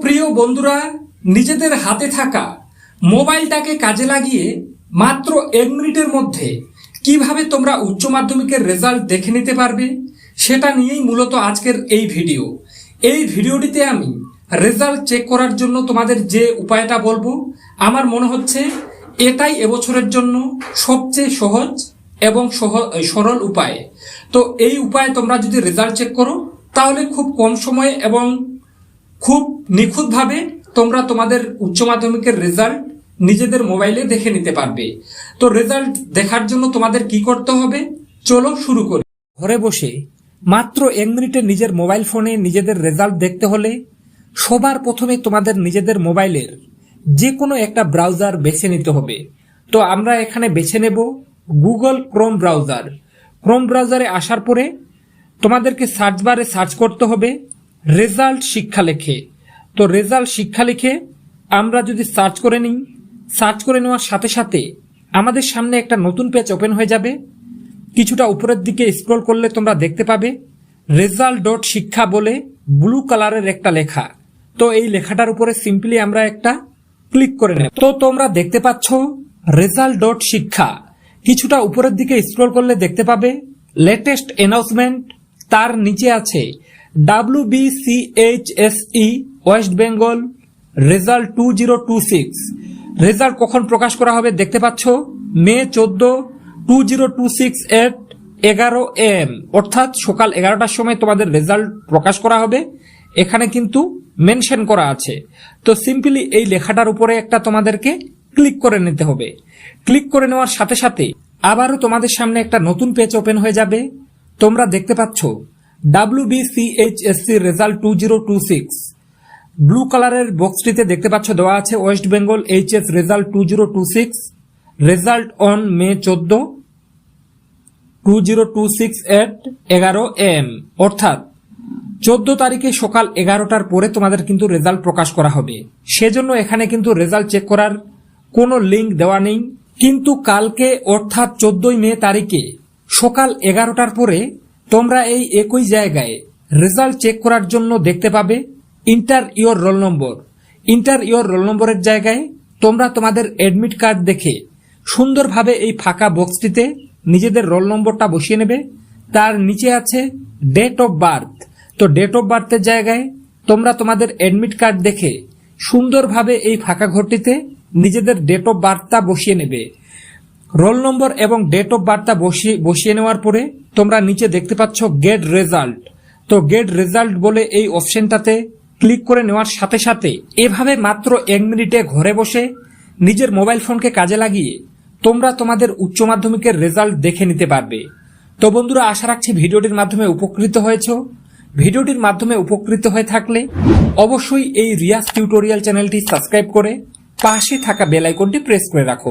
প্রিয় বন্ধুরা, নিজেদের হাতে থাকা মোবাইলটাকে কাজে লাগিয়ে মাত্র 1 মিনিটের মধ্যে কিভাবে তোমরা উচ্চ মাধ্যমিকের রেজাল্ট দেখে নিতে পারবে সেটা নিয়েই মূলত আজকের এই ভিডিও। এই ভিডিওটিতে আমি রেজাল্ট চেক করার জন্য তোমাদের যে উপায়টা বলবো, আমার মনে হচ্ছে এটাই এবছরের জন্য সবচেয়ে সহজ এবং সরল উপায়। তো এই উপায়ে তোমরা যদি রেজাল্ট চেক করো তাহলে খুব কম সময়ে এবং খুব নিখুঁতভাবে তোমরা তোমাদের উচ্চ মাধ্যমিকের রেজাল্ট নিজেদের মোবাইলে দেখে নিতে পারবে। তো রেজাল্ট দেখার জন্য তোমাদের কি করতে হবে, চলো শুরু করি। ঘরে বসে মাত্র 1 মিনিটে নিজের মোবাইল ফোনে নিজেদের রেজাল্ট দেখতে হলে সবার প্রথমে তোমাদের নিজেদের মোবাইলের যে কোনো একটা ব্রাউজার বেছে নিতে হবে। তো আমরা এখানে বেছে নেব গুগল ক্রোম ব্রাউজার। ক্রোম ব্রাউজারে আসার পরে তোমাদেরকে সার্চ বারে সার্চ করতে হবে রেজাল্ট শিক্ষা লেখে। তো রেজাল্ট শিক্ষা লিখে আমরা যদি সার্চ করে নিই, সার্চ করে নেওয়ার সাথে সাথে আমাদের সামনে একটা নতুন পেজ ওপেন হয়ে যাবে। কিছুটা উপরের দিকে স্ক্রল করলে তোমরা দেখতে পাবে result.শিক্ষা বলে ব্লু কালারের একটা লেখা। তো এই লেখাটার উপরে সিম্পলি আমরা একটা ক্লিক করে নেব। তো তোমরা দেখতে পাচ্ছ result.শিক্ষা। কিছুটা উপরের দিকে স্ক্রল করলে দেখতে পাবে লেটেস্ট অ্যানাউন্সমেন্ট, তার নিচে আছে WBCHSE West Bengal result 2026। Result কখন প্রকাশ করা হবে দেখতে পাচ্ছ মে 14, 2026 at 11 AM, অর্থাৎ সকাল 11টার সময় তোমাদের রেজাল্ট প্রকাশ করা হবে। এখানে কিন্তু মেনশন করা আছে। তো সিম্পলি এই লেখাটার উপরে একটা তোমাদেরকে ক্লিক করে নিতে হবে। ক্লিক করে নেওয়ার সাথে সাথে আবারও তোমাদের সামনে একটা নতুন পেজ ওপেন হয়ে যাবে। তোমরা দেখতে পাচ্ছ WBCHSC রেজাল্ট 2026। ব্লু কালারের বক্সটিতে দেখতে পাচ্ছ দেওয়া আছে West Bengal HS result 2026, result on May 14, 2026 at 11 AM, অর্থাৎ 14 তারিখে সকাল 11টার পরে তোমাদের কিন্তু রেজাল্ট প্রকাশ করা হবে। সেজন্য এখানে কিন্তু রেজাল্ট চেক করার কোনো লিঙ্ক দেওয়া নেই। কিন্তু কালকে অর্থাৎ 14 মে তারিখে সকাল 11টার পরে তোমরা এই একই জায়গায় রেজাল্ট চেক করার জন্য দেখতে পাবে enter your roll number. Enter your roll নম্বরের জায়গায় তোমরা তোমাদের অ্যাডমিট কার্ড দেখে সুন্দরভাবে এই ফাঁকা বক্সটিতে নিজেদের রোল নম্বরটা বসিয়ে নেবে। তার নিচে আছে ডেট অফ বার্থ। তো ডেট অফ বার্থের জায়গায় তোমরা তোমাদের অ্যাডমিট কার্ড দেখে সুন্দরভাবে এই ফাঁকা ঘরটিতে নিজেদের ডেট অফ বার্থটা বসিয়ে নেবে। রোল নম্বর এবং ডেট অফ বার্থটা বসিয়ে নেওয়ার পরে তোমরা নিচে দেখতে পাচ্ছ গেট রেজাল্ট। তো গেট রেজাল্ট বলে এই অপশনটাতে ক্লিক করে নেওয়ার সাথে সাথে এভাবে মাত্র 1 মিনিটে ঘরে বসে নিজের মোবাইল ফোনকে কাজে লাগিয়ে তোমরা তোমাদের উচ্চ মাধ্যমিকের রেজাল্ট দেখে নিতে পারবে। তো বন্ধুরা, আশা রাখছি ভিডিওটির মাধ্যমে উপকৃত হয়েছো। ভিডিওটির মাধ্যমে উপকৃত হয়ে থাকলে অবশ্যই এই রিয়াজ টিউটোরিয়াল চ্যানেলটি সাবস্ক্রাইব করে পাশে থাকা বেল আইকনটি প্রেস করে রাখো।